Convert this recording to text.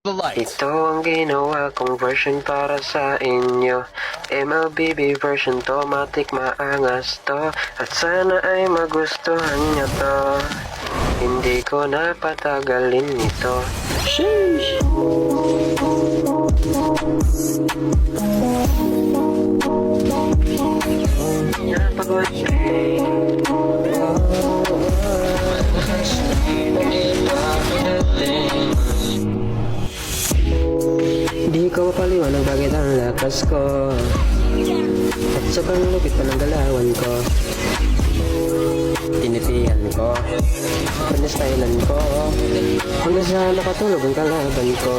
The lights. Ito ang ginawa kong version para sa inyo. MLBB version to, matik maangas to. At sana ay magustuhan nyo to. Hindi ko na patagalin ito. Sheesh! Napag-stay. Di ko mapaliwanag bakit ang lakas ko. At sobrang lupit pa ng galawan ko. Tinitihan ko, panastylan ko, hanggang sa nakatulog ang kalaban ko.